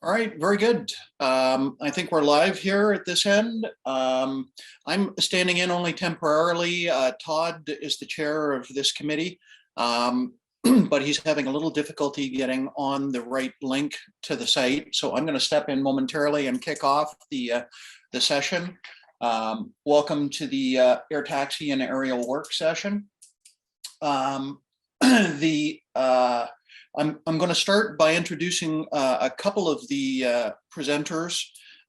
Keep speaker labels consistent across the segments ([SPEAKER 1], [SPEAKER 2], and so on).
[SPEAKER 1] All right, very good. I think we're live here at this end. I'm standing in only temporarily. Todd is the chair of this committee, but he's having a little difficulty getting on the right link to the site. So I'm going to step in momentarily and kick off the session. Welcome to the air taxi and aerial work session. The I'm going to start by introducing a couple of the presenters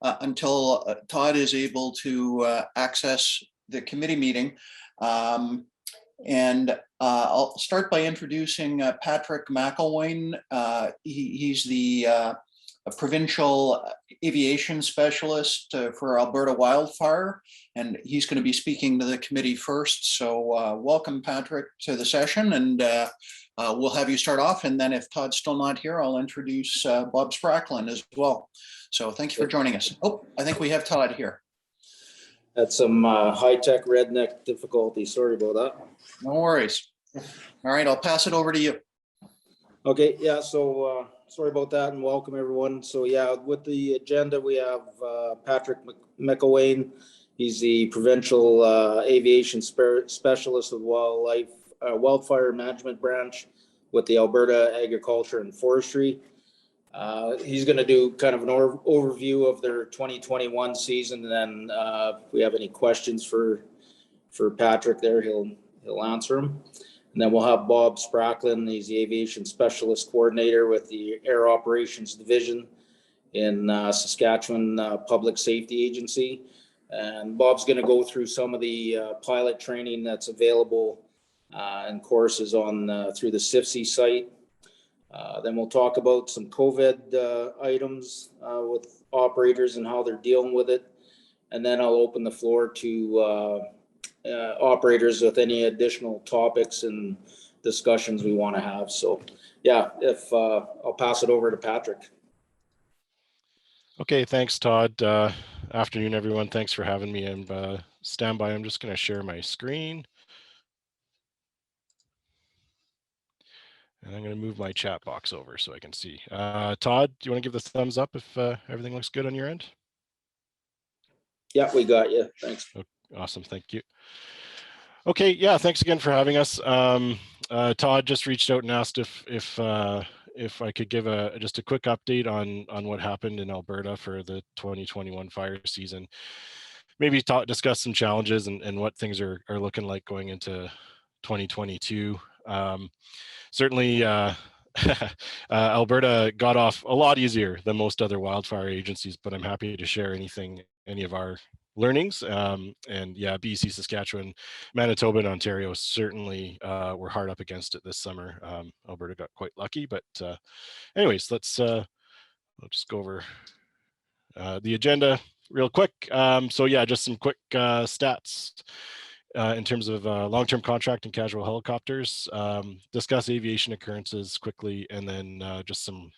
[SPEAKER 1] until Todd is able to access the committee meeting. And I'll start by introducing Patrick McElwain. He's the provincial aviation specialist for Alberta wildfire, and he's going to be speaking to the committee first. So welcome, Patrick, to the session, and we'll have you start off, and then if Todd's still not here, I'll introduce Bob Spracklin as well. So thank you for joining us. Oh, I think we have Todd here.
[SPEAKER 2] Had some high-tech redneck difficulty. Sorry about that.
[SPEAKER 1] No worries. All right, I'll pass it over to you.
[SPEAKER 2] Okay, yeah, so sorry about that, and welcome everyone. So yeah, with the agenda, we have Patrick McElwain. He's the provincial aviation specialist of wildfire management branch with the Alberta Agriculture and Forestry. He's going to do kind of an overview of their 2021 season, and then if we have any questions for Patrick there, he'll answer them. And then we'll have Bob Spracklin. He's the aviation specialist coordinator with the Air Operations Division in Saskatchewan Public Safety Agency. And Bob's going to go through some of the pilot training that's available and courses on through the CIFC site. Then we'll talk about some COVID items with operators and how they're dealing with it. And then I'll open the floor to operators with any additional topics and discussions we want to have. So yeah, if I'll pass it over to Patrick.
[SPEAKER 3] Okay, thanks, Todd. Afternoon, everyone. Thanks for having me. And stand by. I'm just going to share my screen. And I'm going to move my chat box over so I can see. Todd, do you want to give the thumbs up if everything looks good on your end?
[SPEAKER 2] Yeah, we got you. Thanks.
[SPEAKER 3] Okay, awesome. Thank you. Okay, yeah, thanks again for having us. Todd just reached out and asked if I could give just a quick update on what happened in Alberta for the 2021 fire season. Maybe discuss some challenges and what things are looking like going into 2022. Certainly, Alberta got off a lot easier than most other wildfire agencies, but I'm happy to share any of our learnings. And yeah, BC, Saskatchewan, Manitoba, and Ontario certainly were hard up against it this summer. Alberta got quite lucky, but anyways, I'll just go over the agenda real quick. So yeah, just some quick stats. In terms of long-term contract and casual helicopters, discuss aviation occurrences quickly, and then just some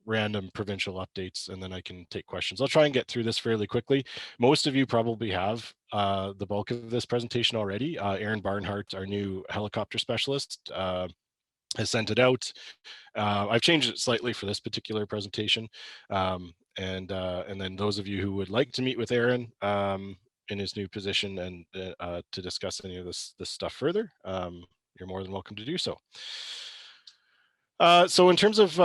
[SPEAKER 3] random provincial updates, and then I can take questions. I'll try and get through this fairly quickly. Most of you probably have the bulk of this presentation already. Aaron Barnhart, our new helicopter specialist, has sent it out. I've changed it slightly for this particular presentation. And then those of you who would like to meet with Aaron, in his new position and to discuss any of this stuff further, you're more than welcome to do so. So in terms of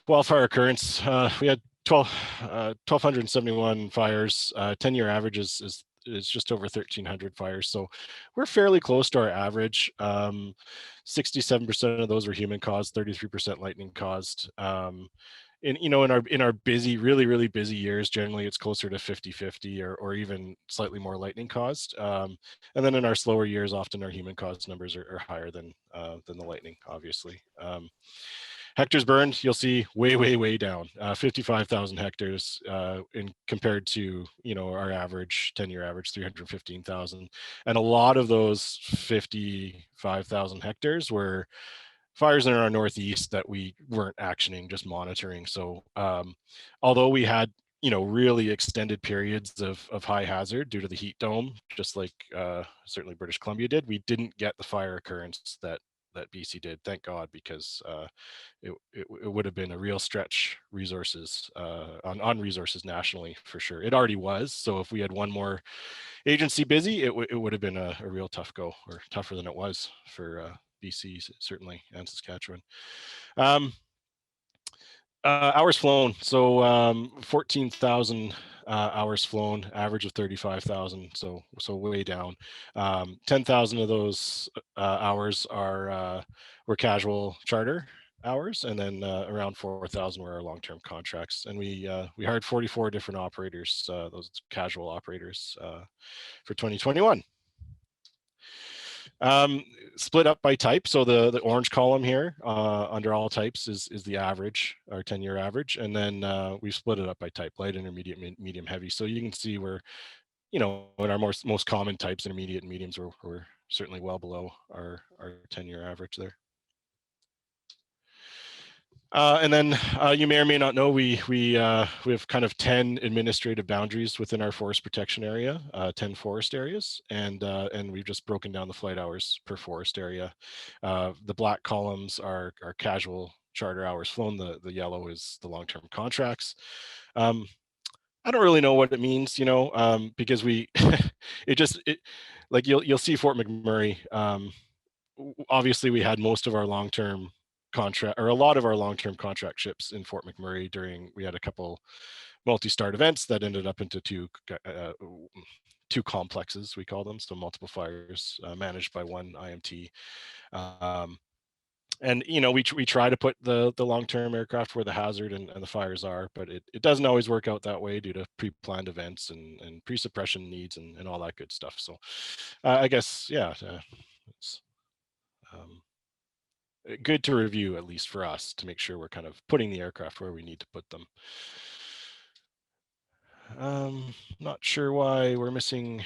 [SPEAKER 3] wildfire occurrence, we had 1,271 fires. 10-year average is just over 1,300 fires. So we're fairly close to our average. 67% of those were human caused, 33% lightning caused. In our busy, really busy years, generally it's closer to 50-50 or even slightly more lightning caused. And then in our slower years, often our human caused numbers are higher than the lightning, obviously. Hectares burned, you'll see way down, 55,000 hectares compared to our average 10-year average 315,000. And a lot of those 55,000 hectares were fires in our northeast that we weren't actioning, just monitoring. So although we had really extended periods of high hazard due to the heat dome, just like certainly British Columbia did, we didn't get the fire occurrence that that BC did. Thank God, because it would have been a real stretch resources on resources nationally for sure. It already was. So if we had one more agency busy, it would have been a real tough go, or tougher than it was for BC certainly, and Saskatchewan. Hours flown. So 14,000 hours flown, average of 35,000. So way down. 10,000 of those hours were casual charter hours, and then around 4,000 were our long-term contracts. And we hired 44 different operators, those casual operators, for 2021. Split up by type. So the orange column here under all types is the average, our 10-year average. And then we've split it up by type: light, intermediate, medium, heavy. So you can see we're, in our most common types, intermediate and mediums, we're certainly well below our 10-year average there. And then you may or may not know, we have kind of 10 administrative boundaries within our forest protection area, 10 forest areas, and we've just broken down the flight hours per forest area. The black columns are casual charter hours flown. The yellow is the long-term contracts. I don't really know what it means, because like you'll see Fort McMurray. Obviously, we had most of our long-term contract, or a lot of our long-term contract ships in Fort McMurray we had a couple multi-start events that ended up into two complexes, we call them, so multiple fires managed by one IMT. And we try to put the long-term aircraft where the hazard and the fires are, but it doesn't always work out that way due to pre-planned events and pre-suppression needs and all that good stuff. So I guess, yeah, it's good to review, at least for us, to make sure we're kind of putting the aircraft where we need to put them. Not sure why we're missing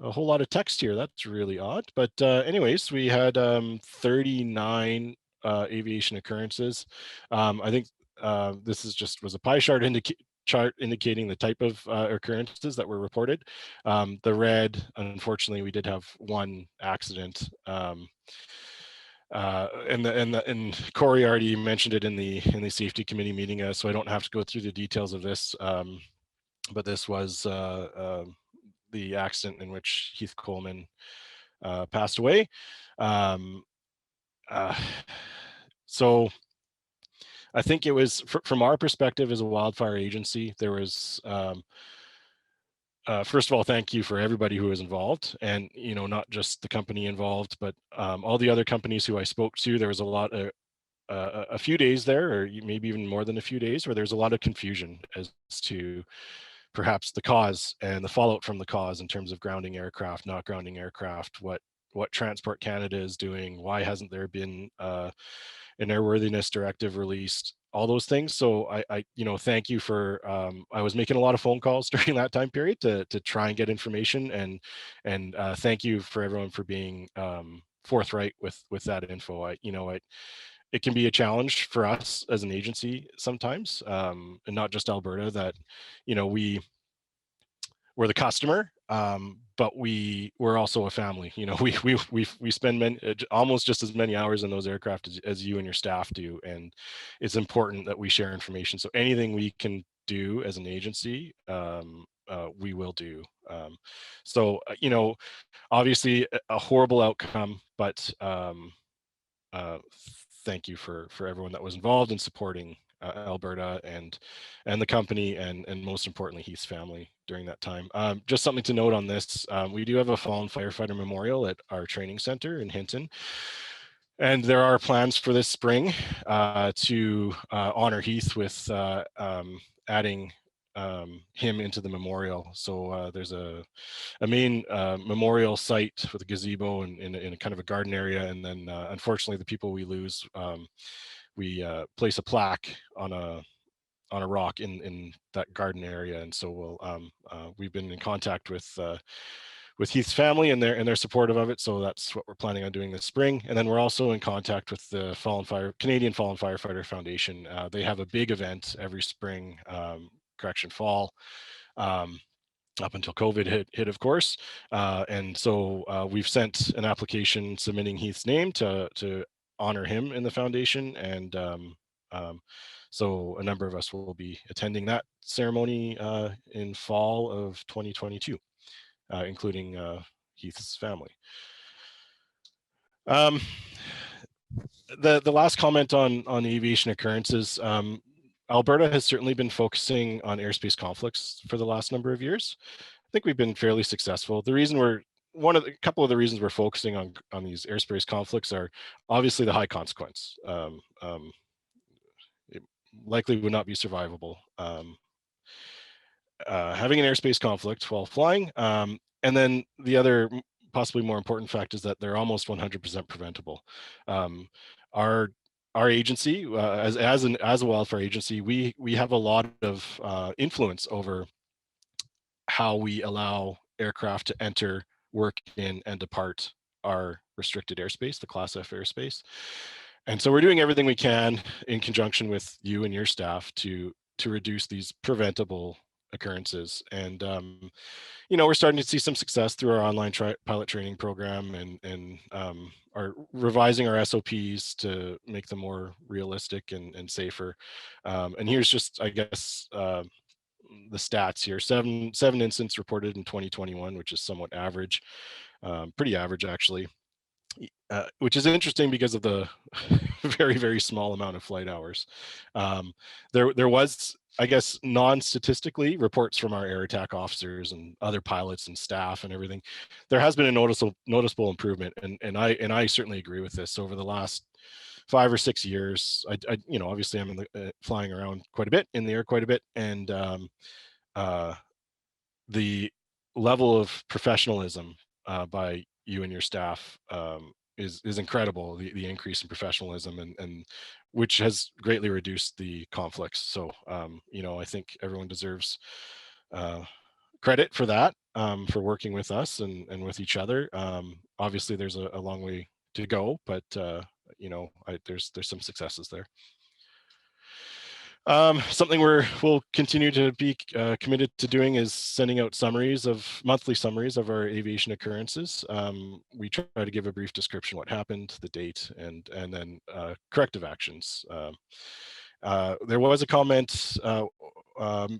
[SPEAKER 3] a whole lot of text here. That's really odd. But anyways, we had 39 aviation occurrences. I think this was a pie chart indicating the type of occurrences that were reported. The red, unfortunately, we did have one accident. And Corey already mentioned it in the safety committee meeting, so I don't have to go through the details of this. But this was the accident in which Heath Coleman passed away. So I think it was, from our perspective as a wildfire agency, there was, first of all, thank you for everybody who was involved, and not just the company involved, but all the other companies who I spoke to. There was a few days there, or maybe even more than a few days, where there's a lot of confusion as to perhaps the cause and the fallout from the cause in terms of grounding aircraft, not grounding aircraft, what Transport Canada is doing, why hasn't there been an airworthiness directive released, all those things. So I thank you for, I was making a lot of phone calls during that time period to try and get information, and thank you for everyone for being forthright with that info. It can be a challenge for us as an agency sometimes, and not just Alberta, that we're the customer, but we're also a family. We spend almost just as many hours in those aircraft as you and your staff do, and it's important that we share information. So anything we can do as an agency, we will do. So obviously a horrible outcome, but thank you for everyone that was involved in supporting Alberta and the company, and most importantly Heath's family during that time. Just something to note on this: we do have a fallen firefighter memorial at our training center in Hinton, and there are plans for this spring to honor Heath with adding him into the memorial. So there's a main memorial site with a gazebo and in a kind of a garden area, and then unfortunately the people we lose, we place a plaque on a rock in that garden area. And so we've been in contact with Heath's family, and they're supportive of it. So that's what we're planning on doing this spring. And then we're also in contact with the Canadian Fallen Firefighter Foundation. They have a big event every spring, Correction Fall. up until COVID hit, of course. And so we've sent an application submitting Heath's name to honor him in the foundation. And so a number of us will be attending that ceremony in fall of 2022, including Heath's family. The last comment on aviation occurrences, Alberta has certainly been focusing on airspace conflicts for the last number of years. I think we've been fairly successful. The reason a couple of the reasons we're focusing on these airspace conflicts are obviously the high consequence. It likely would not be survivable. Having an airspace conflict while flying, and then the other possibly more important fact is that they're almost 100% preventable. Our agency, as a wildfire agency, we have a lot of influence over how we allow aircraft to enter, work in, and depart our restricted airspace, the Class F airspace. And so we're doing everything we can in conjunction with you and your staff to reduce these preventable occurrences. And we're starting to see some success through our online pilot training program, and are revising our SOPs to make them more realistic and safer. And here's just, I guess, the stats here. Seven incidents reported in 2021, which is somewhat average, pretty average actually. Which is interesting because of the very, very small amount of flight hours. There was, I guess, non-statistically, reports from our air attack officers and other pilots and staff and everything. There has been a noticeable improvement, and I certainly agree with this. Over the last 5 or 6 years, I obviously I'm in the flying around quite a bit, in the air quite a bit, and the level of professionalism by you and your staff is incredible. The increase in professionalism and which has greatly reduced the conflicts. So I think everyone deserves credit for that, for working with us and with each other. Obviously, there's a long way to go, but there's some successes there. Something we'll continue to be committed to doing is sending out monthly summaries of our aviation occurrences. We try to give a brief description of what happened, the date, and then corrective actions. There was a comment,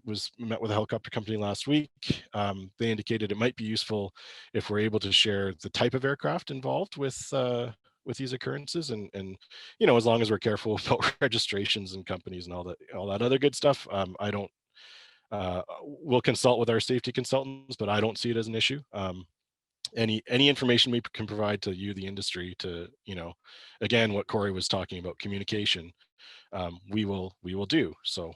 [SPEAKER 3] was met with a helicopter company last week. They indicated it might be useful if we're able to share the type of aircraft involved with these occurrences, and as long as we're careful about registrations and companies and all that other good stuff. We'll consult with our safety consultants, but I don't see it as an issue. Any information we can provide to you, the industry, to again, what Corey was talking about, communication, we will do. So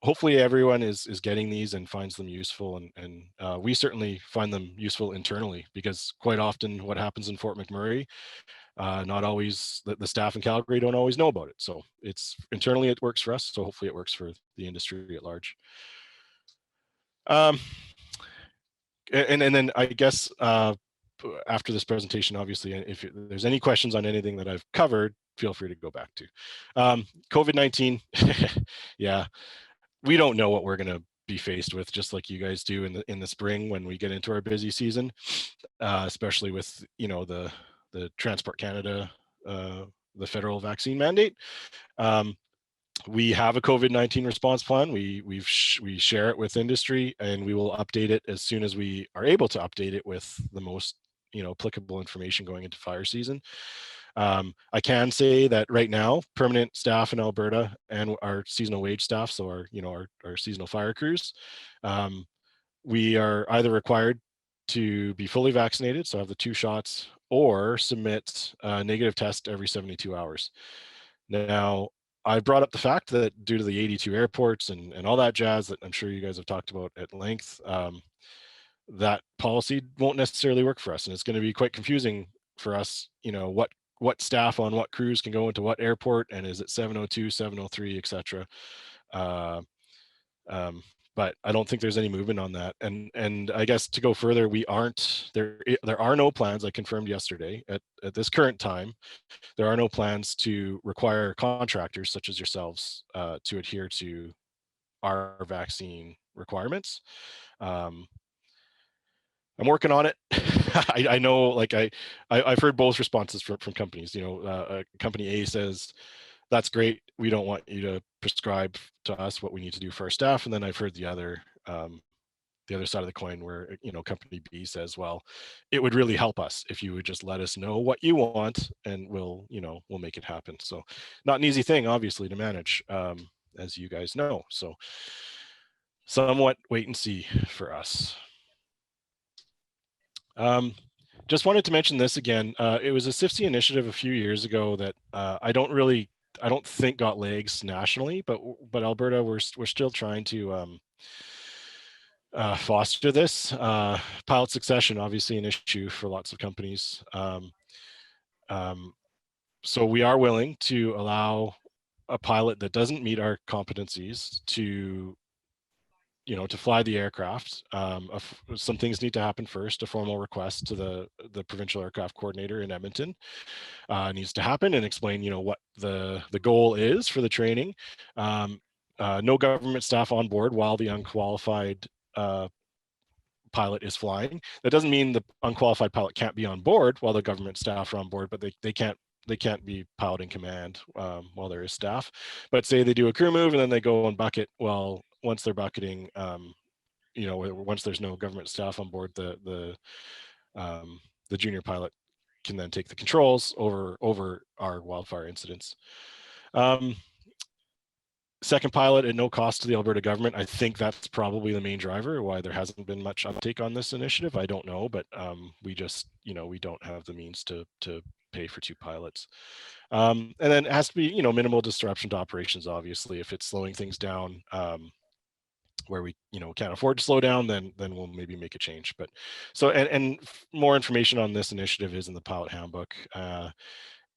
[SPEAKER 3] hopefully everyone is getting these and finds them useful, and we certainly find them useful internally, because quite often what happens in Fort McMurray, not always, the staff in Calgary don't always know about it. So it's internally, it works for us, so hopefully it works for the industry at large. And then I guess after this presentation, obviously, if there's any questions on anything that I've covered, feel free to go back to. COVID-19, yeah, we don't know what we're going to be faced with, just like you guys do in the spring when we get into our busy season, especially with the Transport Canada, the federal vaccine mandate. We have a COVID-19 response plan. We share it with industry, and we will update it as soon as we are able to update it with the most applicable information going into fire season. I can say that right now, permanent staff in Alberta and our seasonal wage staff, so our seasonal fire crews, we are either required to be fully vaccinated, so have the 2 shots, or submit a negative test every 72 hours. Now, I brought up the fact that due to the 82 airports and all that jazz that I'm sure you guys have talked about at length, that policy won't necessarily work for us, and it's going to be quite confusing for us, what staff on what crews can go into what airport, and is it 702, 703, etc. But I don't think there's any movement on that. And I guess to go further, there are no plans. I confirmed yesterday at this current time, there are no plans to require contractors such as yourselves to adhere to our vaccine requirements. I'm working on it. I know, like I've heard both responses from companies. You know, company A says, that's great, we don't want you to prescribe to us what we need to do for our staff. And then I've heard the other side of the coin where, you know, company B says, well, it would really help us if you would just let us know what you want and we'll make it happen. So not an easy thing, obviously, to manage, as you guys know. So somewhat wait and see for us. Just wanted to mention this again. It was a CIFC initiative a few years ago that I don't think got legs nationally, but Alberta, we're still trying to foster this. Pilot succession, obviously an issue for lots of companies. So we are willing to allow a pilot that doesn't meet our competencies to fly the aircraft. Some things need to happen first. A formal request to the provincial aircraft coordinator in Edmonton needs to happen and explain, what the goal is for the training. No government staff on board while the unqualified pilot is flying. That doesn't mean the unqualified pilot can't be on board while the government staff are on board, but they can't be piloting command while there is staff. But say they do a crew move and then they go and bucket. Well, once they're bucketing, once there's no government staff on board, the junior pilot can then take the controls over our wildfire incidents. Second pilot at no cost to the Alberta government. I think that's probably the main driver why there hasn't been much uptake on this initiative. I don't know, but we just, we don't have the means to pay for 2 pilots. And then it has to be, minimal disruption to operations. Obviously, if it's slowing things down, where we can't afford to slow down, then we'll maybe make a change. But so and more information on this initiative is in the pilot handbook. And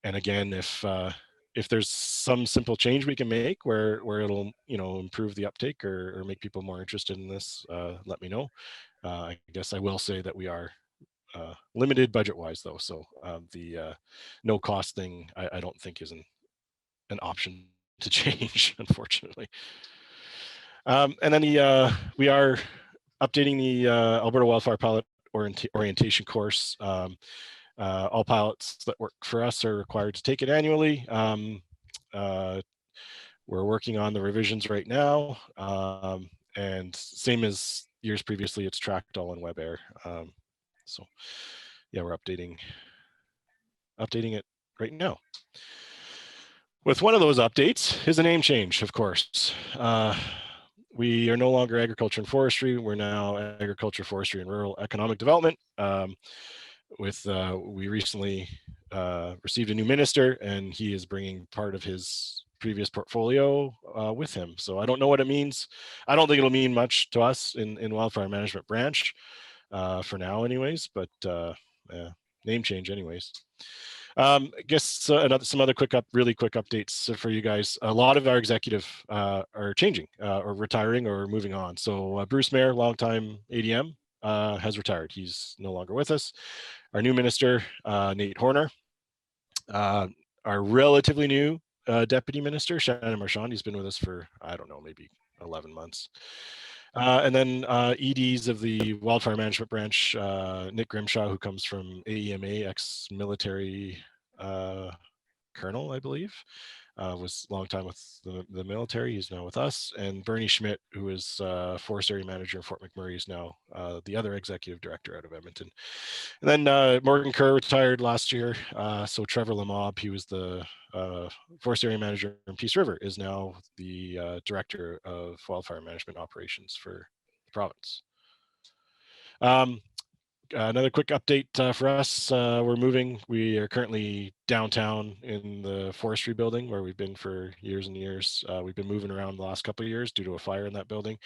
[SPEAKER 3] again, if there's some simple change we can make where it'll improve the uptake or make people more interested in this, let me know. I guess I will say that we are limited budget wise though, so the no cost thing I don't think is an option to change, unfortunately. And then we are updating the Alberta Wildfire Pilot Orientation course. All pilots that work for us are required to take it annually. We're working on the revisions right now, and same as years previously, it's tracked all in WebAir. So yeah, we're updating it right now. With one of those updates is a name change, of course. We are no longer agriculture and forestry. We're now agriculture, forestry, and rural economic development. We recently received a new minister, and he is bringing part of his previous portfolio with him. So I don't know what it means. I don't think it'll mean much to us in wildfire management branch for now, anyways. But name change, anyways. I guess some other really quick updates for you guys. A lot of our executive are changing or retiring or moving on. So Bruce Mayer, longtime ADM, has retired. He's no longer with us. Our new minister, Nate Horner. Our relatively new deputy minister, Shannon Marchand. He's been with us for, I don't know, maybe 11 months. And then EDs of the Wildfire Management Branch, Nick Grimshaw, who comes from AEMA, ex-military colonel, I believe, was a long time with the military. He's now with us. And Bernie Schmidt, who is Forest Area Manager in Fort McMurray, is now the other executive director out of Edmonton. And then Morgan Kerr retired last year. So Trevor Lamob, he was the Forest Area Manager in Peace River, is now the Director of Wildfire Management Operations for the province. Another quick update for us. We're moving. We are currently downtown in the forestry building where we've been for years and years. We've been moving around the last couple of years due to a fire in that building.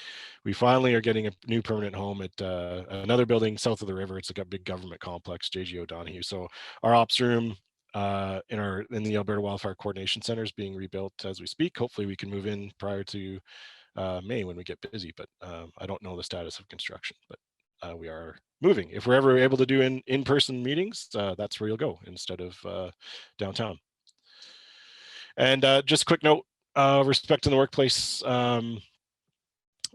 [SPEAKER 3] We finally are getting a new permanent home at another building south of the river. It's like a big government complex, J.G. O'Donoghue. So our ops room in the Alberta Wildfire Coordination Center is being rebuilt as we speak. Hopefully we can move in prior to May when we get busy, but I don't know the status of construction, but we are moving. If we're ever able to do in-person meetings, that's where you'll go instead of downtown. And just a quick note, respect in the workplace.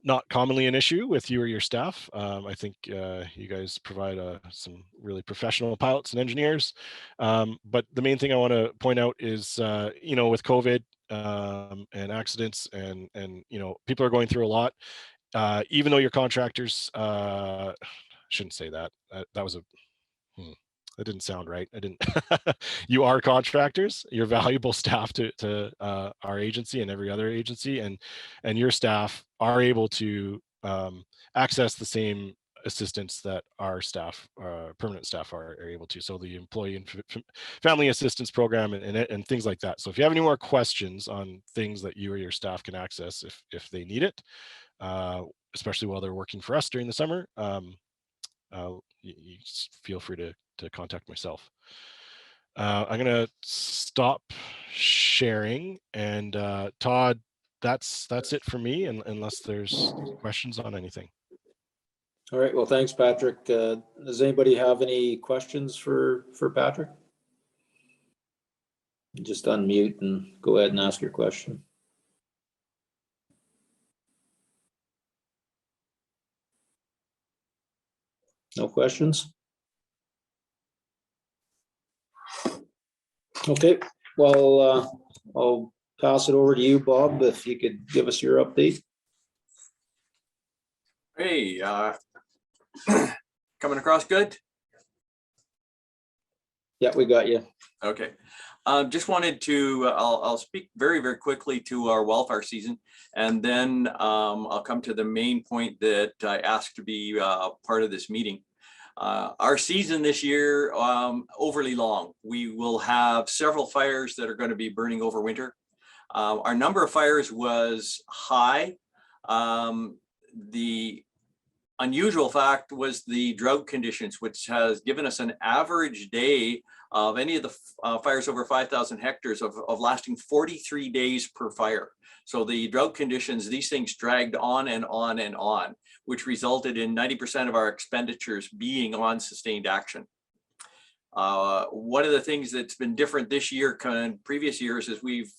[SPEAKER 3] not commonly an issue with you or your staff. I think you guys provide some really professional pilots and engineers. But the main thing I want to point out is, with COVID and accidents and people are going through a lot. Even though your contractors, shouldn't say that. That was a that didn't sound right. I didn't. You are contractors. You're valuable staff to our agency and every other agency, and your staff are able to access the same assistance that our staff, permanent staff, are able to. So the employee and family assistance program and things like that. So if you have any more questions on things that you or your staff can access if they need it, especially while they're working for us during the summer, you feel free to contact myself. I'm gonna stop sharing, and Todd, that's it for me, unless there's questions on anything.
[SPEAKER 2] All right, well, thanks, Patrick. Does anybody have any questions for Patrick? Just unmute and go ahead and ask your question. No questions? Okay, well, I'll pass it over to you, Bob, if you could give us your update.
[SPEAKER 4] Hey, coming across good?
[SPEAKER 2] Yeah, we got you.
[SPEAKER 4] Okay. Just wanted to, I'll speak very, very quickly to our wildfire season, and then I'll come to the main point that I asked to be part of this meeting. Our season this year, overly long. We will have several fires that are going to be burning over winter. Our number of fires was high. The unusual fact was the drought conditions, which has given us an average day of any of the fires over 5,000 hectares of lasting 43 days per fire. So the drought conditions, these things dragged on and on and on, which resulted in 90% of our expenditures being on sustained action. One of the things that's been different this year than previous years is we've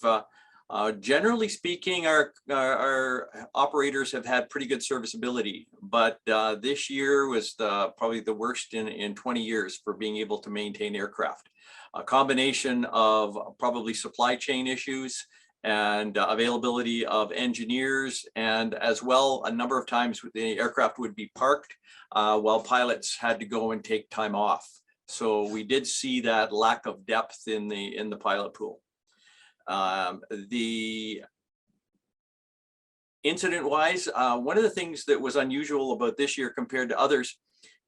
[SPEAKER 4] generally speaking, our operators have had pretty good serviceability, but this year was probably the worst in 20 years for being able to maintain aircraft. A combination of probably supply chain issues and availability of engineers, and as well, a number of times the aircraft would be parked while pilots had to go and take time off. So we did see that lack of depth in the pilot pool. The incident-wise, one of the things that was unusual about this year compared to others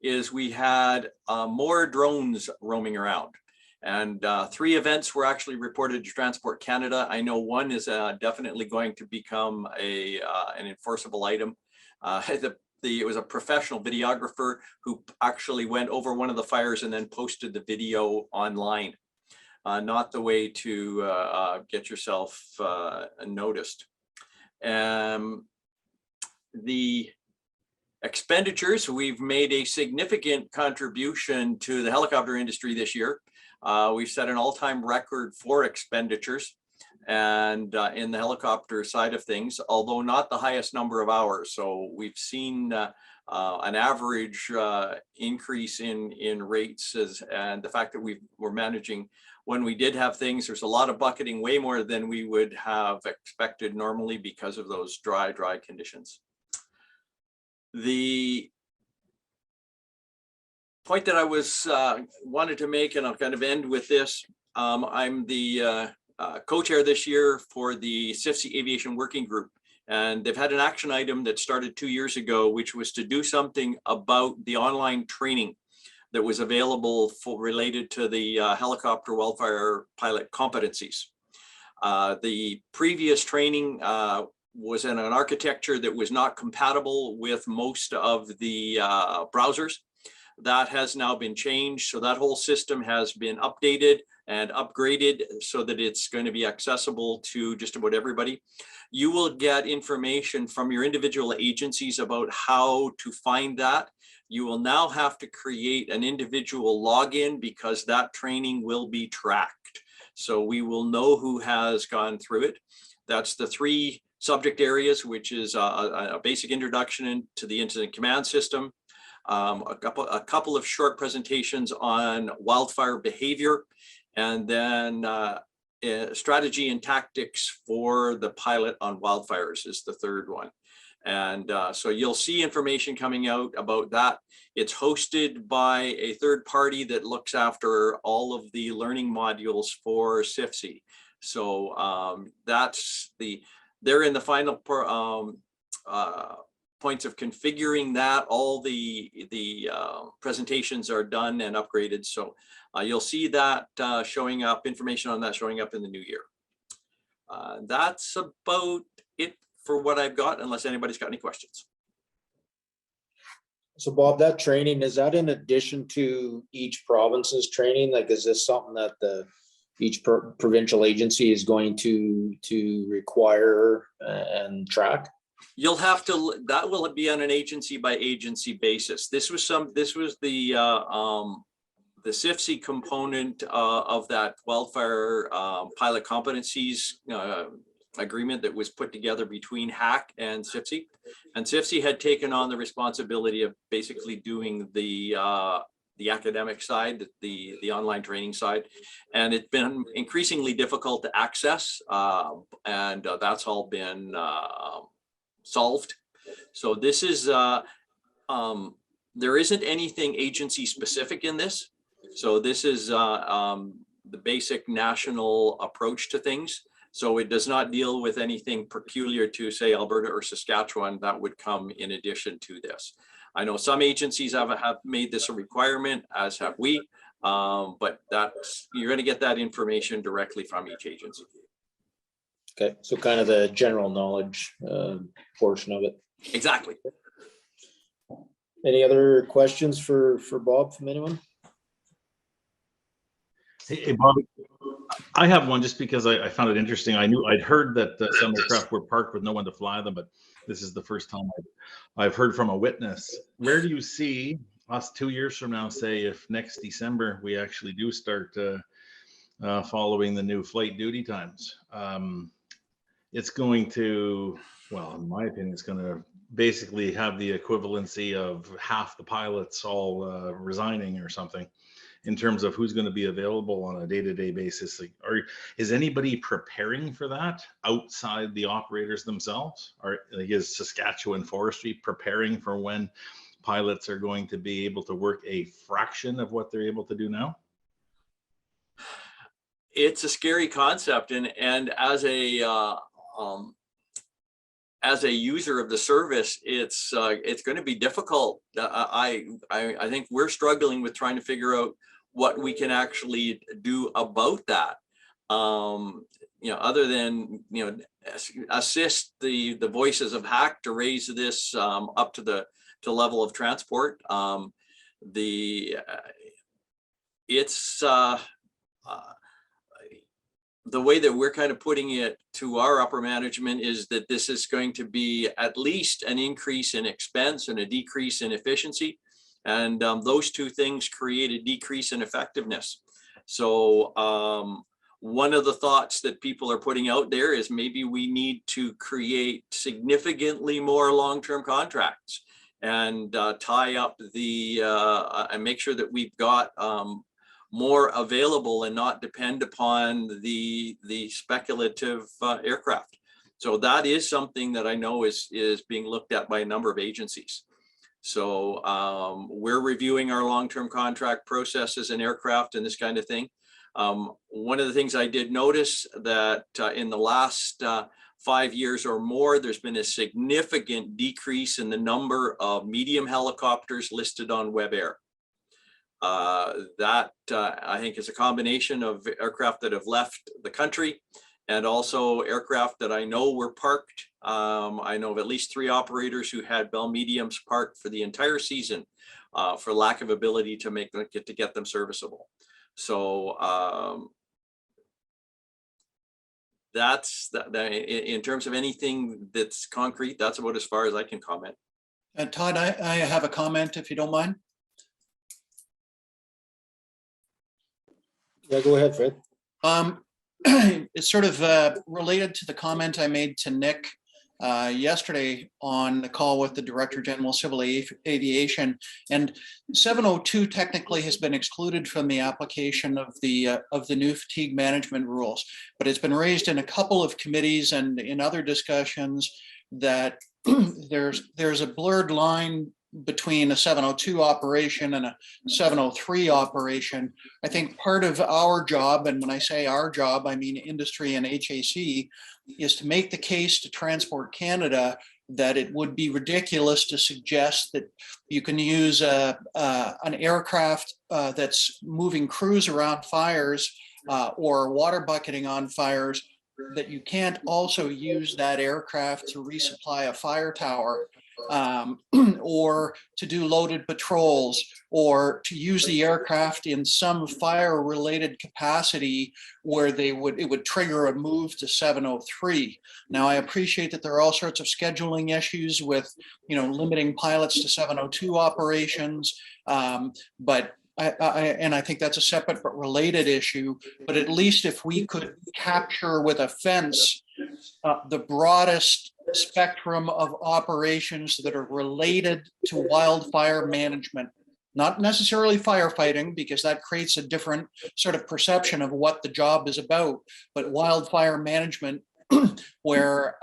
[SPEAKER 4] is we had more drones roaming around, and 3 events were actually reported to Transport Canada. I know one is definitely going to become an enforceable item. It was a professional videographer who actually went over one of the fires and then posted the video online. Not the way to get yourself noticed. The expenditures, we've made a significant contribution to the helicopter industry this year. We've set an all-time record for expenditures and in the helicopter side of things, although not the highest number of hours. So we've seen an average increase in rates and the fact that we're managing. When we did have things, there's a lot of bucketing, way more than we would have expected normally because of those dry conditions. The point that I wanted to make, and I'll kind of end with this, I'm the co-chair this year for the CIFC Aviation Working Group, and they've had an action item that started 2 years ago, which was to do something about the online training that was available related to the helicopter wildfire pilot competencies. The previous training was in an architecture that was not compatible with most of the browsers. That has now been changed. So that whole system has been updated and upgraded so that it's going to be accessible to just about everybody. You will get information from your individual agencies about how to find that. You will now have to create an individual login because that training will be tracked. So we will know who has gone through it. That's the 3 subject areas, which is a basic introduction to the incident command system, a couple of short presentations on wildfire behavior, and then strategy and tactics for the pilot on wildfires is the third one. And so you'll see information coming out about that. It's hosted by a third party that looks after all of the learning modules for CIFSI. So they're in the final points of configuring that. All the presentations are done and upgraded. So you'll see that showing up, information on that showing up in the new year. That's about it for what I've got, unless anybody's got any questions.
[SPEAKER 2] So Bob, that training, is that in addition to each province's training? Like, is this something that each provincial agency is going to require and track?
[SPEAKER 4] You'll have to, that will be on an agency by agency basis. This was the CIFSI component of that wildfire pilot competencies agreement that was put together between HAC and CIFSI. And CIFSI had taken on the responsibility of basically doing the academic side, the online training side, and it's been increasingly difficult to access, and that's all been solved. So this is there isn't anything agency specific in this. So this is the basic national approach to things. So it does not deal with anything peculiar to, say, Alberta or Saskatchewan. That would come in addition to this. I know some agencies have made this a requirement, as have we, but you're going to get that information directly from each agency.
[SPEAKER 2] Okay, so kind of the general knowledge portion of it.
[SPEAKER 4] Exactly.
[SPEAKER 2] Any other questions for Bob from anyone?
[SPEAKER 5] Hey, Bob, I have one just because I found it interesting. I'd heard that some aircraft were parked with no one to fly them, but this is the first time I've heard from a witness. Where do you see us 2 years from now, say, if next December we actually do start following the new flight duty times? It's going to, well, in my opinion, it's going to basically have the equivalency of half the pilots all resigning or something, in terms of who's going to be available on a day-to-day basis. Like, is anybody preparing for that outside the operators themselves? Or like, is Saskatchewan Forestry preparing for when pilots are going to be able to work a fraction of what they're able to do now?
[SPEAKER 4] It's a scary concept, and as a user of the service, it's going to be difficult. I think we're struggling with trying to figure out what we can actually do about that. Other than assist the voices of HAC to raise this up to the level of transport. The way that we're kind of putting it to our upper management is that this is going to be at least an increase in expense and a decrease in efficiency. And those two things create a decrease in effectiveness. So one of the thoughts that people are putting out there is maybe we need to create significantly more long-term contracts and tie up and make sure that we've got more available and not depend upon the speculative aircraft. So that is something that I know is being looked at by a number of agencies. So we're reviewing our long-term contract processes and aircraft and this kind of thing. One of the things I did notice that in the last 5 years or more, there's been a significant decrease in the number of medium helicopters listed on WebAir. That I think is a combination of aircraft that have left the country and also aircraft that I know were parked. I know of at least 3 operators who had Bell mediums parked for the entire season for lack of ability to get them serviceable. So that's in terms of anything that's concrete, that's about as far as I can comment.
[SPEAKER 1] And Todd, I have a comment if you don't mind.
[SPEAKER 2] Yeah, go ahead, Fred.
[SPEAKER 1] It's sort of related to the comment I made to Nick yesterday on the call with the Director General Civil Aviation, and 702 technically has been excluded from the application of the new fatigue management rules, but it's been raised in a couple of committees and in other discussions that there's a blurred line between a 702 operation and a 703 operation. I think part of our job, and when I say our job, I mean industry and HAC, is to make the case to Transport Canada that it would be ridiculous to suggest that you can use an aircraft that's moving crews around fires or water bucketing on fires, that you can't also use that aircraft to resupply a fire tower, or to do loaded patrols, or to use the aircraft in some fire related capacity where it would trigger a move to 703. Now, I appreciate that there are all sorts of scheduling issues with, limiting pilots to 702 operations, but I think that's a separate but related issue. But at least if we could capture with a fence the broadest spectrum of operations that are related to wildfire management, not necessarily firefighting, because that creates a different sort of perception of what the job is about, but wildfire management, where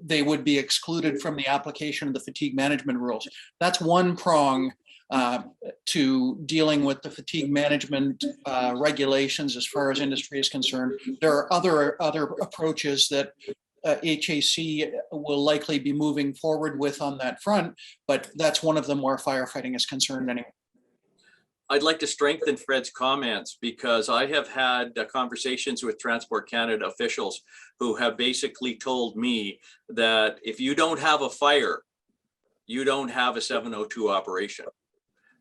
[SPEAKER 1] they would be excluded from the application of the fatigue management rules. That's one prong to dealing with the fatigue management regulations as far as industry is concerned. There are other approaches that HAC will likely be moving forward with on that front, but that's one of them where firefighting is concerned anyway.
[SPEAKER 4] I'd like to strengthen Fred's comments, because I have had conversations with Transport Canada officials who have basically told me that if you don't have a fire, you don't have a 702 operation.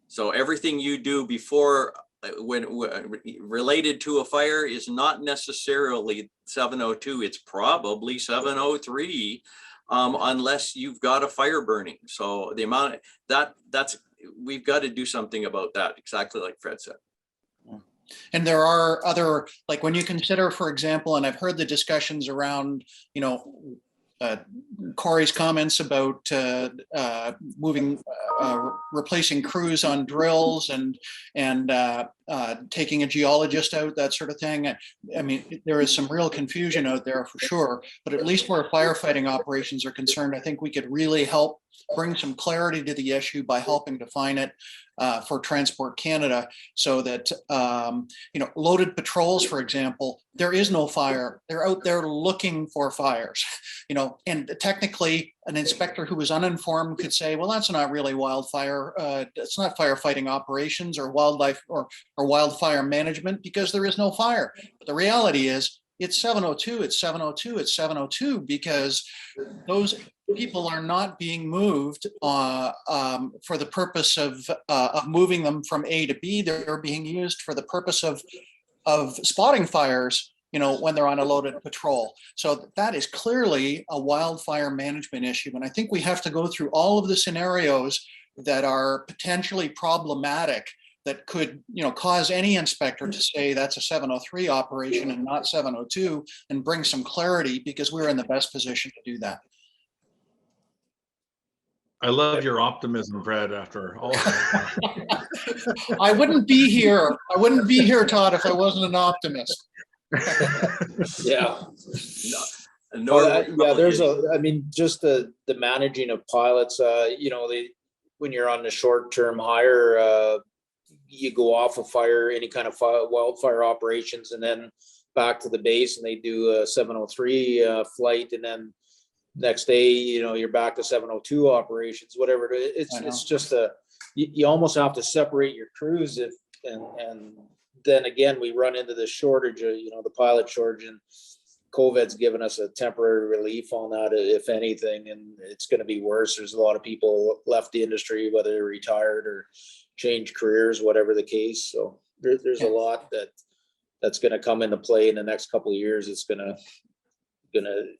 [SPEAKER 4] So everything you do before, when related to a fire, is not necessarily 702. It's probably 703, unless you've got a fire burning. So the amount that's we've got to do something about that, exactly like Fred said.
[SPEAKER 1] And there are other, like when you consider, for example, and I've heard the discussions around, Corey's comments about replacing crews on drills and taking a geologist out, that sort of thing. I mean, there is some real confusion out there for sure, but at least where firefighting operations are concerned, I think we could really help bring some clarity to the issue by helping define it for Transport Canada, so that, loaded patrols, for example, there is no fire. They're out there looking for fires, and technically an inspector who was uninformed could say, well, that's not really wildfire. It's not firefighting operations or wildlife or wildfire management, because there is no fire. But the reality is it's 702, it's 702, it's 702, because those people are not being moved for the purpose of moving them from A to B. They're being used for the purpose of spotting fires, when they're on a loaded patrol. So that is clearly a wildfire management issue. And I think we have to go through all of the scenarios that are potentially problematic, that could, cause any inspector to say that's a 703 operation and not 702, and bring some clarity, because we're in the best position to do that.
[SPEAKER 5] I love your optimism, Fred, after all.
[SPEAKER 1] I wouldn't be here, Todd, if I wasn't an optimist.
[SPEAKER 2] Yeah.
[SPEAKER 4] No,
[SPEAKER 2] there's just the managing of pilots, when you're on the short-term hire, you go off of fire, any kind of wildfire operations, and then back to the base, and they do a 703 flight, and then next day, you're back to 702 operations, whatever. It's just you almost have to separate your crews, and then again, we run into the shortage of, the pilot shortage, and COVID's given us a temporary relief on that, if anything, and it's going to be worse. There's a lot of people left the industry, whether they're retired or change careers, whatever the case. So there's a lot that's going to come into play in the next couple of years. It's going to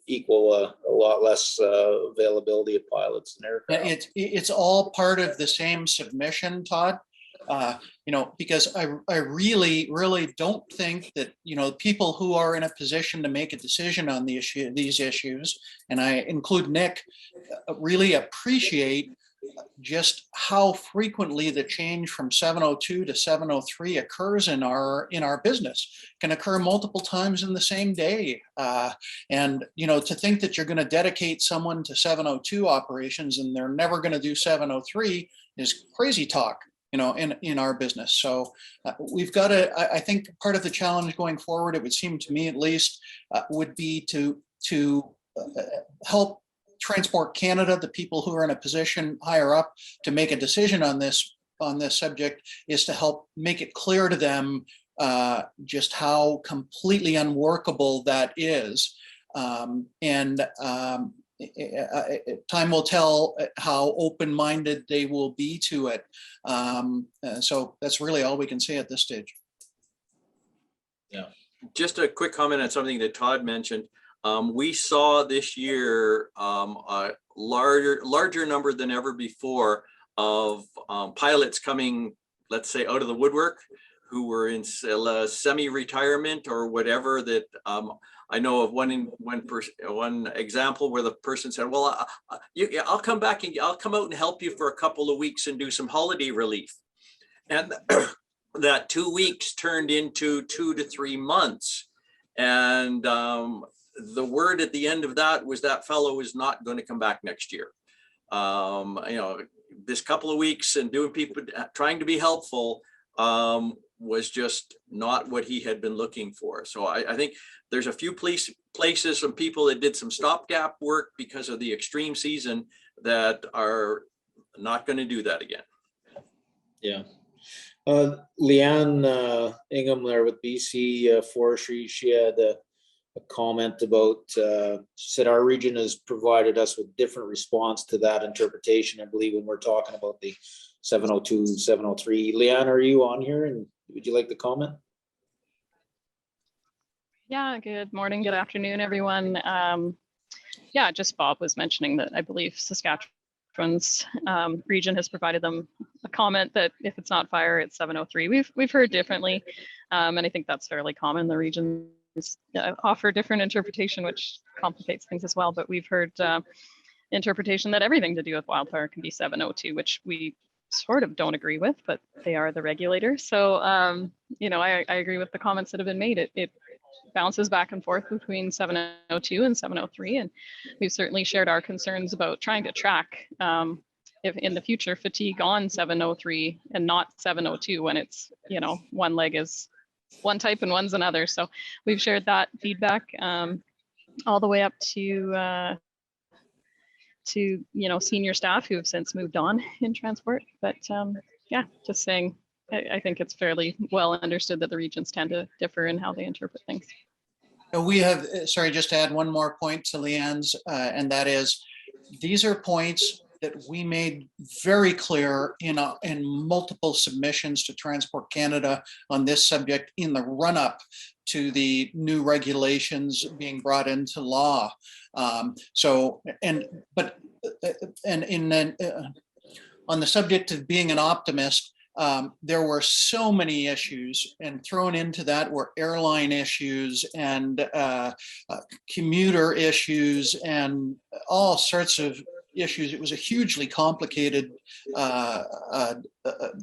[SPEAKER 2] equal a lot less availability of pilots and aircraft.
[SPEAKER 1] It's all part of the same submission, Todd. Because I really, really don't think that, people who are in a position to make a decision on these issues, and I include Nick, really appreciate just how frequently the change from 702 to 703 occurs in our business. Can occur multiple times in the same day. And to think that you're going to dedicate someone to 702 operations and they're never going to do 703 is crazy talk, in our business. So we've got to, I think part of the challenge going forward, it would seem to me at least, would be to help Transport Canada, the people who are in a position higher up to make a decision on this subject, is to help make it clear to them just how completely unworkable that is. Time will tell how open-minded they will be to it. So that's really all we can say at this stage.
[SPEAKER 2] Yeah.
[SPEAKER 4] Just a quick comment on something that Todd mentioned. We saw this year a larger number than ever before of pilots coming, let's say, out of the woodwork, who were in semi-retirement or whatever. That I know of one example where the person said, "Well, I'll come back and I'll come out and help you for a couple of weeks and do some holiday relief," and that 2 weeks turned into 2 to 3 months, and the word at the end of that was that fellow is not going to come back next year. This couple of weeks and trying to be helpful was just not what he had been looking for. So I think there's a few places, some people that did some stopgap work because of the extreme season that are not going to do that again.
[SPEAKER 2] Yeah. Leanne Ingham there with BC Forestry, she had a comment about, she said our region has provided us with different response to that interpretation, I believe, when we're talking about the 702, 703. Leanne, are you on here, and would you like to comment?
[SPEAKER 6] Yeah, good morning, good afternoon, everyone. Just Bob was mentioning that I believe Saskatchewan's region has provided them a comment that if it's not fire, it's 703. We've heard differently, and I think that's fairly common. The regions offer different interpretation, which complicates things as well. But we've heard interpretation that everything to do with wildfire can be 702, which we sort of don't agree with, but they are the regulator. So, I agree with the comments that have been made. It bounces back and forth between 702 and 703. And we've certainly shared our concerns about trying to track if in the future fatigue on 703 and not 702 when it's, one leg is one type and one's another. So we've shared that feedback all the way up to senior staff who have since moved on in transport. But just saying, I think it's fairly well understood that the regions tend to differ in how they interpret things.
[SPEAKER 1] We have, sorry, just to add one more point to Leanne's, and that is, these are points that we made very clear in multiple submissions to Transport Canada on this subject in the run-up to the new regulations being brought into law. On the subject of being an optimist, there were so many issues, and thrown into that were airline issues and commuter issues and all sorts of issues. It was a hugely complicated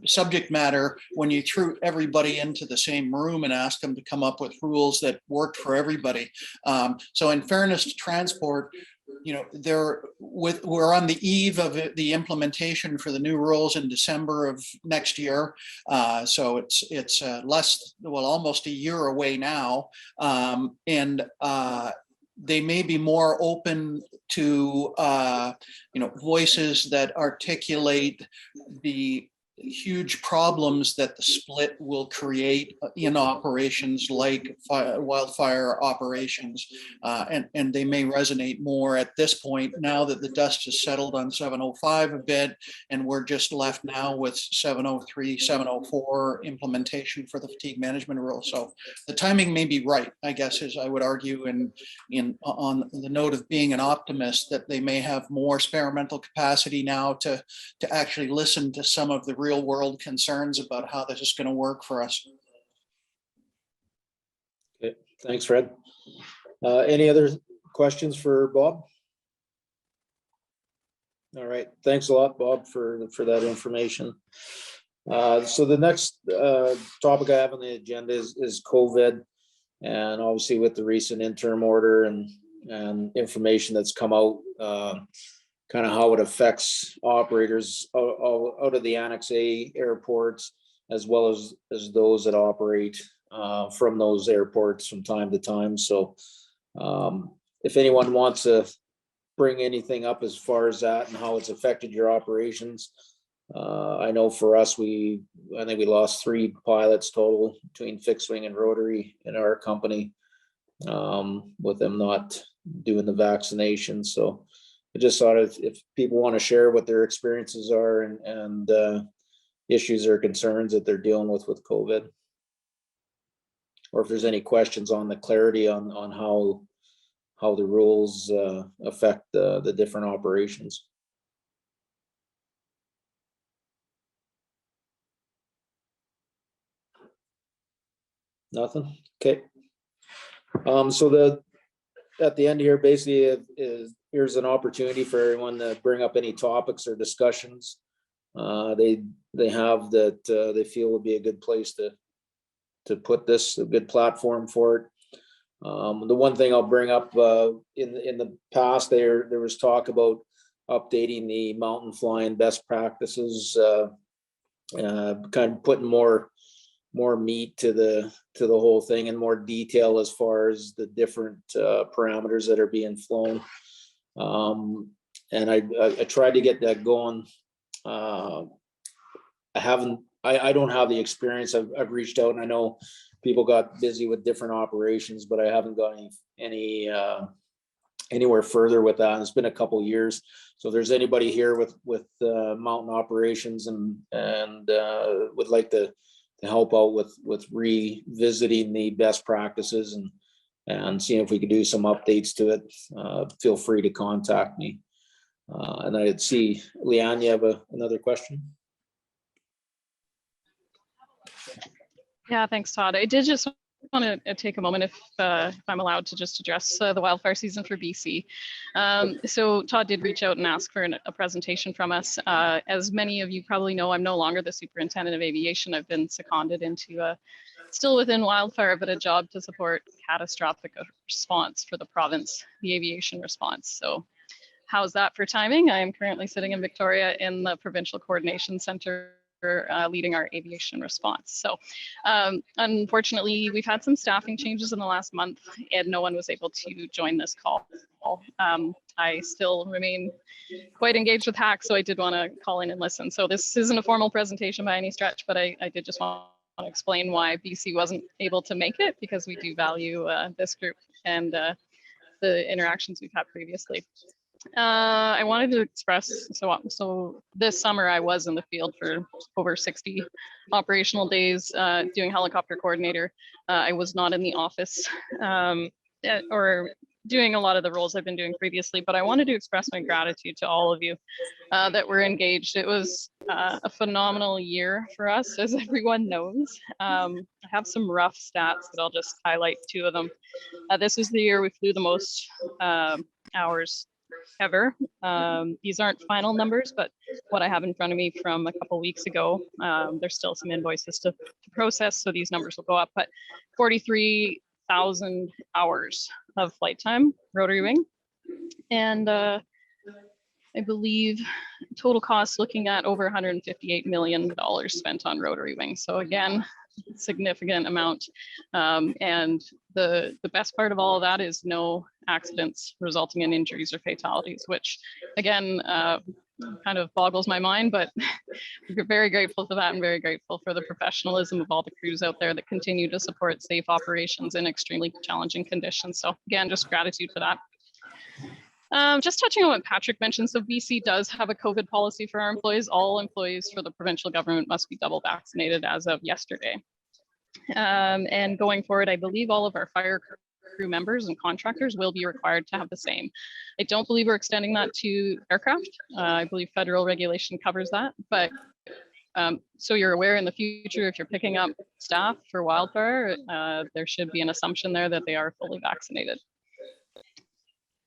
[SPEAKER 1] subject matter when you threw everybody into the same room and asked them to come up with rules that worked for everybody. So in fairness to transport, we're on the eve of the implementation for the new rules in December of next year. So it's almost a year away now. They may be more open to voices that articulate the huge problems that the split will create in operations like wildfire operations, and they may resonate more at this point now that the dust has settled on 705 a bit, and we're just left now with 703, 704 implementation for the fatigue management rule. So the timing may be right, I guess, as I would argue, on the note of being an optimist, that they may have more experimental capacity now to actually listen to some of the real world concerns about how this is going to work for us.
[SPEAKER 2] Okay, thanks, Fred. Any other questions for Bob? All right, thanks a lot, Bob, for that information. So the next topic I have on the agenda is COVID. And obviously with the recent interim order and information that's come out, kind of how it affects operators out of the Annex A airports, as well as those that operate from those airports from time to time. So if anyone wants to bring anything up as far as that and how it's affected your operations, I know for us, I think we lost 3 pilots total between fixed wing and rotary in our company, with them not doing the vaccination. So I just thought if people want to share what their experiences are and issues or concerns that they're dealing with COVID, or if there's any questions on the clarity on how the rules affect the different operations. Nothing? Okay. So at the end here, basically here's an opportunity for everyone to bring up any topics or discussions they have that they feel would be a good place to put this, a good platform for it. The one thing I'll bring up in the past, there was talk about updating the mountain flying best practices, kind of putting more meat to the whole thing and more detail as far as the different parameters that are being flown. And I tried to get that going. I don't have the experience. I've reached out, and I know people got busy with different operations, but I haven't got any anywhere further with that. And it's been a couple of years. So if there's anybody here with mountain operations and would like to help out with revisiting the best practices and seeing if we could do some updates to it, feel free to contact me. And I'd see, Leanne, you have another question?
[SPEAKER 6] Yeah, thanks, Todd. I did just want to take a moment, if I'm allowed, to just address the wildfire season for BC. So Todd did reach out and ask for a presentation from us. As many of you probably know, I'm no longer the superintendent of aviation. I've been seconded into still within wildfire, but a job to support catastrophic response for the province, the aviation response. So how's that for timing? I am currently sitting in Victoria in the Provincial Coordination Center, leading our aviation response. So unfortunately, we've had some staffing changes in the last month and no one was able to join this call. I still remain quite engaged with HAC, so I did want to call in and listen. So this isn't a formal presentation by any stretch, but I did just want to explain why BC wasn't able to make it, because we do value this group and the interactions we've had previously. I wanted to express, so this summer I was in the field for over 60 operational days doing helicopter coordinator. I was not in the office or doing a lot of the roles I've been doing previously, but I wanted to express my gratitude to all of you that were engaged. It was a phenomenal year for us, as everyone knows. I have some rough stats, but I'll just highlight 2 of them. This was the year we flew the most hours ever. These aren't final numbers, but what I have in front of me from a couple weeks ago, there's still some invoices to process, so these numbers will go up, but 43,000 hours of flight time, rotary wing. And I believe total cost looking at over $158 million spent on rotary wing. So again, significant amount. And the best part of all of that is no accidents resulting in injuries or fatalities, which again, kind of boggles my mind, but we're very grateful for that and very grateful for the professionalism of all the crews out there that continue to support safe operations in extremely challenging conditions. So again, just gratitude for that. Just touching on what Patrick mentioned, so BC does have a COVID policy for our employees. All employees for the provincial government must be double vaccinated as of yesterday. And going forward, I believe all of our fire crew members and contractors will be required to have the same. I don't believe we're extending that to aircraft. I believe federal regulation covers that, but So you're aware in the future, if you're picking up staff for wildfire, there should be an assumption there that they are fully vaccinated.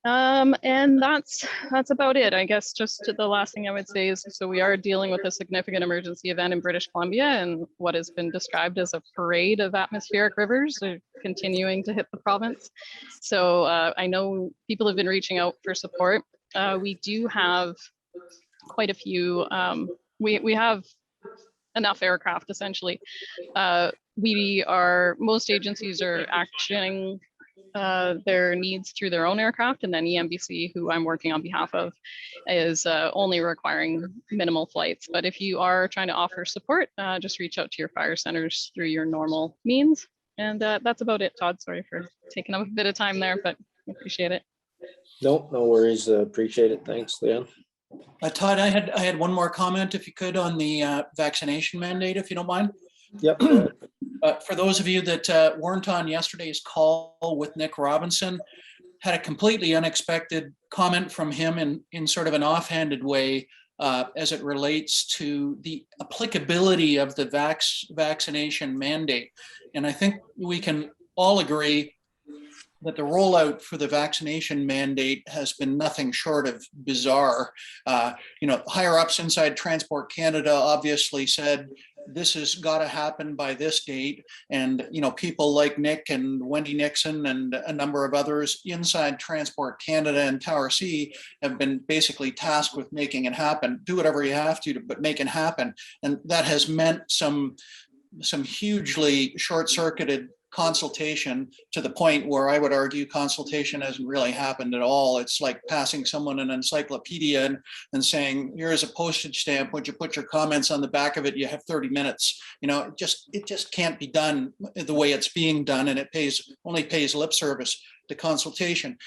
[SPEAKER 6] And that's about it. I guess just the last thing I would say is, so we are dealing with a significant emergency event in British Columbia, and what has been described as a parade of atmospheric rivers are continuing to hit the province. So I know people have been reaching out for support. We do have quite a few, we have enough aircraft essentially. Most agencies are actioning their needs through their own aircraft, and then EMBC, who I'm working on behalf of, is only requiring minimal flights. But if you are trying to offer support, just reach out to your fire centers through your normal means. And that's about it, Todd. Sorry for taking up a bit of time there, but I appreciate it.
[SPEAKER 2] No worries. Appreciate it. Thanks, Leanne.
[SPEAKER 1] Todd, I had one more comment, if you could, on the vaccination mandate, if you don't mind.
[SPEAKER 2] Yep.
[SPEAKER 1] For those of you that weren't on yesterday's call with Nick Robinson, had a completely unexpected comment from him in sort of an offhanded way as it relates to the applicability of the vaccination mandate. And I think we can all agree that the rollout for the vaccination mandate has been nothing short of bizarre. Higher ups inside Transport Canada obviously said this has got to happen by this date. And, people like Nick and Wendy Nixon and a number of others inside Transport Canada and Tower C have been basically tasked with making it happen. Do whatever you have to, but make it happen. And that has meant some hugely short-circuited consultation, to the point where I would argue consultation hasn't really happened at all. It's like passing someone an encyclopedia and saying, here's a postage stamp, would you put your comments on the back of it? You have 30 minutes. It just can't be done the way it's being done, and it only pays lip service to consultation.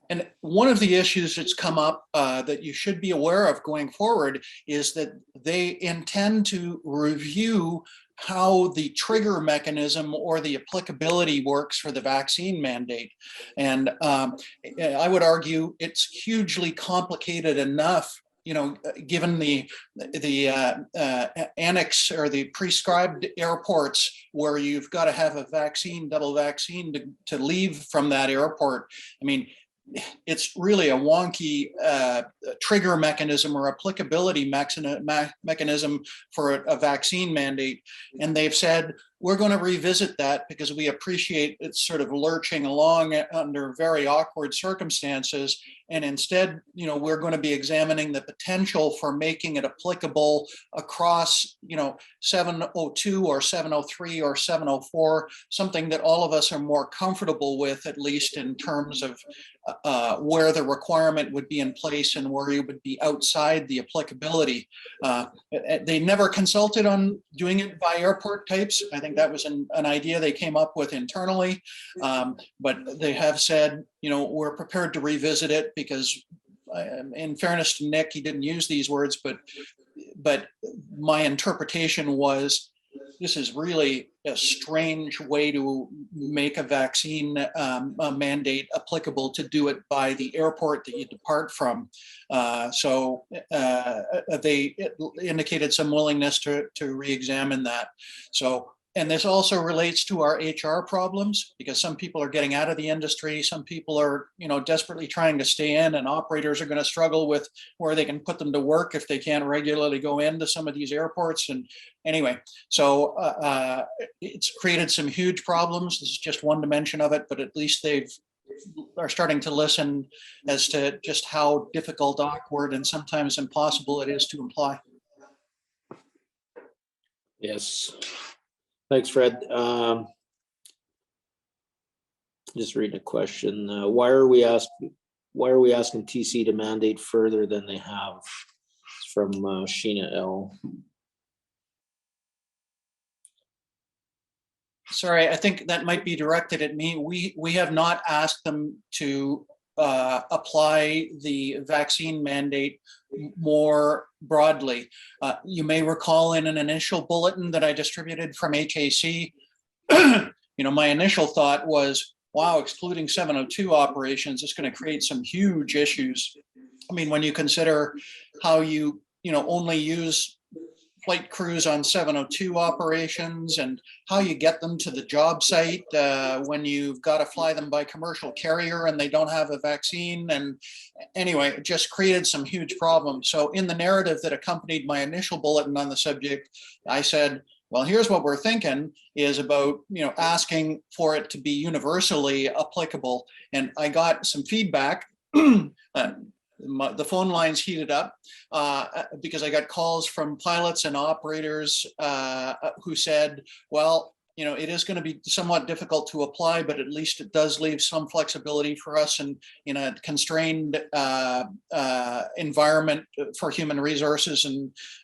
[SPEAKER 1] And one of the issues that's come up that you should be aware of going forward is that they intend to review how the trigger mechanism or the applicability works for the vaccine mandate. And I would argue it's hugely complicated enough, given the annex or the prescribed airports where you've got to have a double vaccine to leave from that airport. I mean, it's really a wonky trigger mechanism or applicability mechanism for a vaccine mandate. And they've said, we're going to revisit that because we appreciate it's sort of lurching along under very awkward circumstances. And instead, we're going to be examining the potential for making it applicable across, 702 or 703 or 704, something that all of us are more comfortable with, at least in terms of where the requirement would be in place and where you would be outside the applicability. They never consulted on doing it by airport types. I think that was an idea they came up with internally, but they have said, we're prepared to revisit it because, in fairness to Nick, he didn't use these words, but my interpretation was, this is really a strange way to make a vaccine mandate applicable, to do it by the airport that you depart from. So they indicated some willingness to re-examine that. And this also relates to our HR problems, because some people are getting out of the industry. Some people are, desperately trying to stay in, and operators are going to struggle with where they can put them to work if they can't regularly go into some of these airports. And anyway, so it's created some huge problems. This is just one dimension of it, but at least are starting to listen as to just how difficult, awkward, and sometimes impossible it is to apply.
[SPEAKER 2] Yes. Thanks, Fred. Just reading a question. Why are we asking TC to mandate further than they have? It's from Sheena L.
[SPEAKER 1] Sorry, I think that might be directed at me. We have not asked them to apply the vaccine mandate more broadly. You may recall in an initial bulletin that I distributed from HAC, my initial thought was, wow, excluding 702 operations is going to create some huge issues. I mean, when you consider how you only use flight crews on 702 operations and how you get them to the job site when you've got to fly them by commercial carrier and they don't have a vaccine. And anyway, it just created some huge problems. So in the narrative that accompanied my initial bulletin on the subject, I said, well, here's what we're thinking is about, asking for it to be universally applicable. And I got some feedback. The phone lines heated up because I got calls from pilots and operators who said, well, it is going to be somewhat difficult to apply, but at least it does leave some flexibility for us in a constrained environment for human resources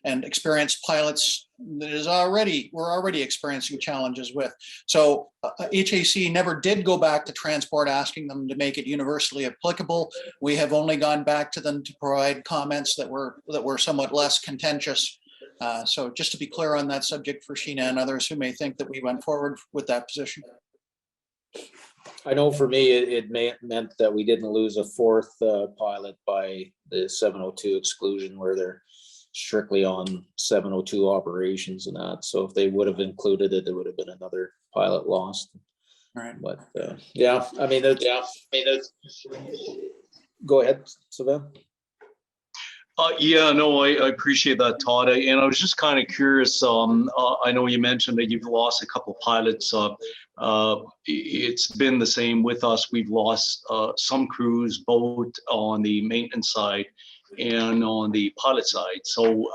[SPEAKER 1] and experienced pilots that we're already experiencing challenges with. So HAC never did go back to transport asking them to make it universally applicable. We have only gone back to them to provide comments that were somewhat less contentious. So just to be clear on that subject for Sheena and others who may think that we went forward with that position.
[SPEAKER 2] I know for me, it meant that we didn't lose a fourth pilot by the 702 exclusion where they're strictly on 702 operations and that. So if they would have included it, there would have been another pilot lost.
[SPEAKER 1] Right.
[SPEAKER 2] But yeah, I mean, go ahead, Sylvain.
[SPEAKER 7] Yeah, no, I appreciate that, Todd. And I was just kind of curious. I know you mentioned that you've lost a couple of pilots. It's been the same with us. We've lost some crews, both on the maintenance side and on the pilot side. So,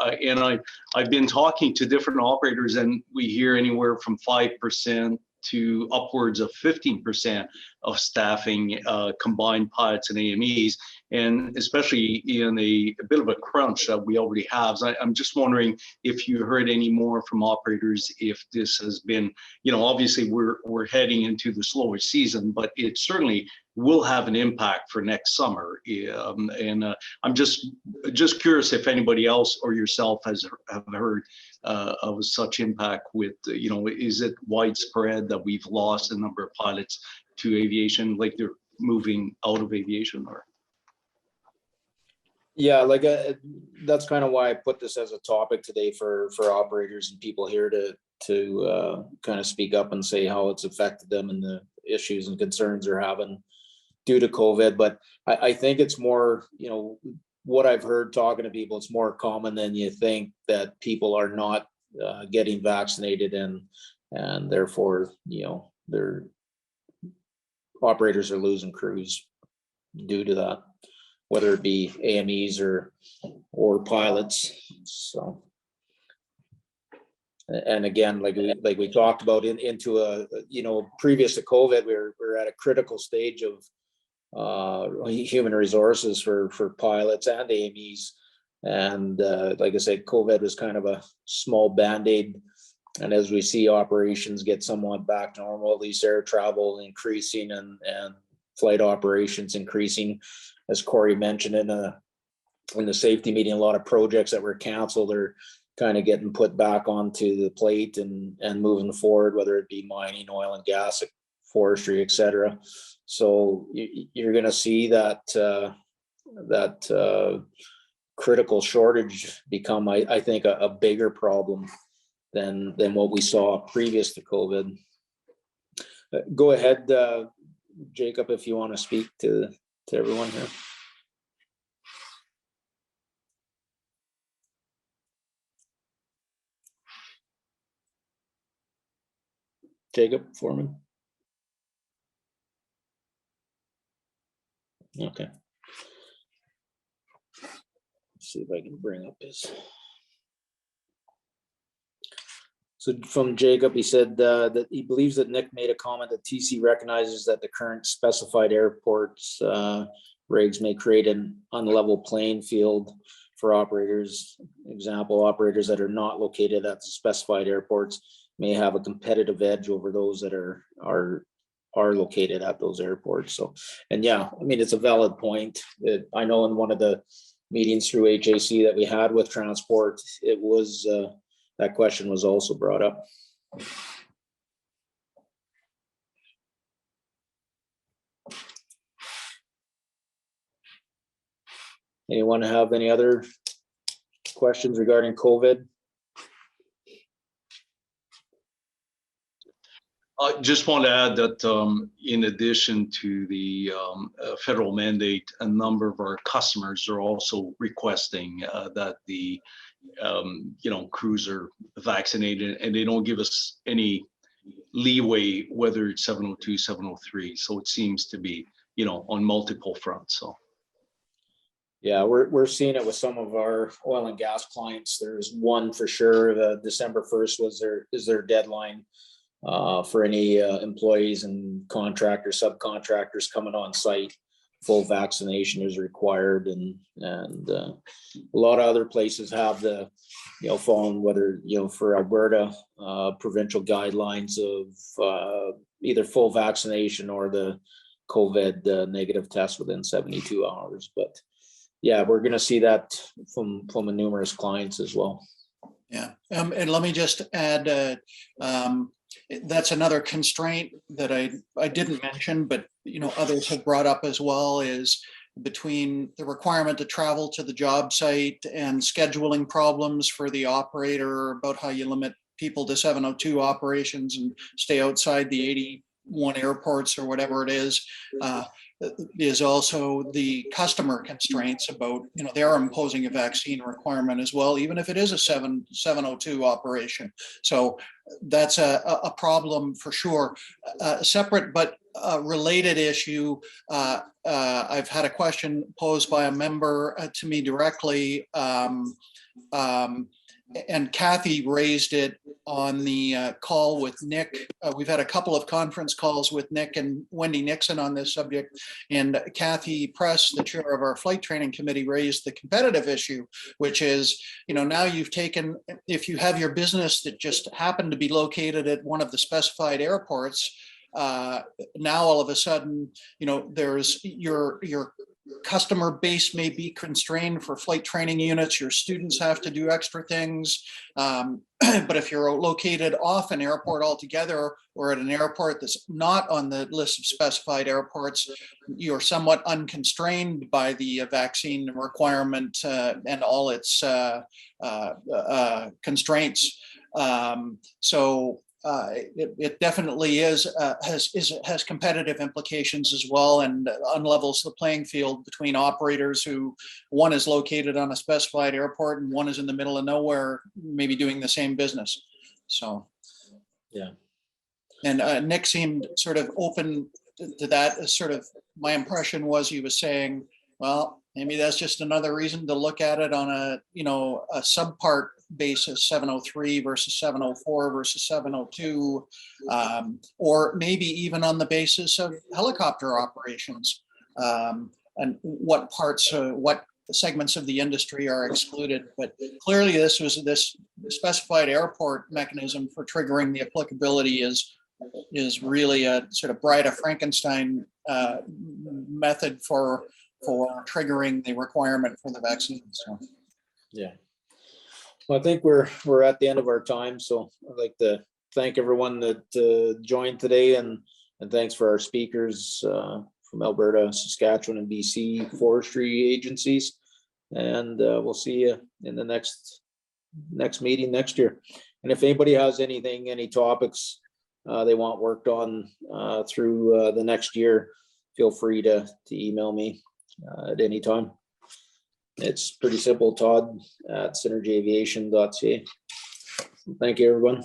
[SPEAKER 7] I've been talking to different operators, and we hear anywhere from 5% to upwards of 15% of staffing, combined pilots and AMEs, and especially in a bit of a crunch that we already have. So I'm just wondering if you heard any more from operators, if this has been, obviously we're heading into the slower season, but it certainly will have an impact for next summer. I'm just curious if anybody else or yourself have heard of such impact with, is it widespread that we've lost a number of pilots to aviation, like they're moving out of aviation? Or
[SPEAKER 2] yeah, like that's kind of why I put this as a topic today for operators and people here to kind of speak up and say how it's affected them and the issues and concerns they're having due to COVID. But I think it's more, what I've heard talking to people, it's more common than you think that people are not getting vaccinated and therefore, their operators are losing crews due to that, whether it be AMEs or pilots. So, and again, like we talked about into a, previous to COVID, we're at a critical stage of human resources for pilots and AMEs. And like I said, COVID was kind of a small band-aid. And as we see operations get somewhat back to normal, at least air travel increasing and flight operations increasing, as Corey mentioned in the safety meeting, a lot of projects that were canceled are kind of getting put back onto the plate and moving forward, whether it be mining, oil and gas, forestry, etc. So you're going to see that critical shortage become, I think, a bigger problem than what we saw previous to COVID. Go ahead, Jacob, if you want to speak to everyone here. Jacob Foreman. Okay. Let's see if I can bring up his. So from Jacob, he said that he believes that Nick made a comment that TC recognizes that the current specified airports regs may create an unlevel playing field for operators. Example, operators that are not located at the specified airports may have a competitive edge over those that are located at those airports. So, and yeah, I mean, it's a valid point. I know in one of the meetings through HAC that we had with transport, it was that question was also brought up. Anyone have any other questions regarding COVID?
[SPEAKER 7] I just want to add that in addition to the federal mandate, a number of our customers are also requesting that the crews are vaccinated, and they don't give us any leeway whether it's 702, 703. So it seems to be, on multiple fronts. So.
[SPEAKER 2] Yeah, we're seeing it with some of our oil and gas clients. There's one for sure. December 1st is their deadline for any employees and contractors, subcontractors coming on site. Full vaccination is required, and a lot of other places have the following, whether for Alberta provincial guidelines of either full vaccination or the COVID negative test within 72 hours. But yeah, we're going to see that from numerous clients as well.
[SPEAKER 1] Yeah, and let me just add, that's another constraint that I didn't mention, but others have brought up as well, is between the requirement to travel to the job site and scheduling problems for the operator about how you limit people to 702 operations and stay outside the 81 airports or whatever it is also the customer constraints about, they're imposing a vaccine requirement as well, even if it is a 702 operation. So that's a problem for sure. Separate but related issue, I've had a question posed by a member to me directly, and Kathy raised it on the call with Nick. We've had a couple of conference calls with Nick and Wendy Nixon on this subject, and Kathy Press, the chair of our flight training committee, raised the competitive issue, which is, now you've taken, if you have your business that just happened to be located at one of the specified airports, now all of a sudden, there's your customer base may be constrained for flight training units. Your students have to do extra things. But if you're located off an airport altogether, or at an airport that's not on the list of specified airports, you're somewhat unconstrained by the vaccine requirement and all its constraints. It definitely has competitive implications as well, and unlevels the playing field between operators who one is located on a specified airport and one is in the middle of nowhere, maybe doing the same business. So,
[SPEAKER 2] yeah.
[SPEAKER 1] And Nick seemed sort of open to that. As sort of my impression was he was saying, well, maybe that's just another reason to look at it on a subpart basis, 703 versus 704 versus 702, or maybe even on the basis of helicopter operations, and what parts, what segments of the industry are excluded. But clearly this specified airport mechanism for triggering the applicability is really a sort of Bride of Frankenstein method for triggering the requirement for the vaccine. So,
[SPEAKER 2] yeah. Well, I think we're at the end of our time, so I'd like to thank everyone that joined today, and thanks for our speakers from Alberta, Saskatchewan, and BC forestry agencies. And we'll see you in the next meeting next year. And if anybody has any topics they want worked on through the next year, feel free to email me at any time. It's pretty simple, Todd at synergyaviation.ca. Thank you, everyone.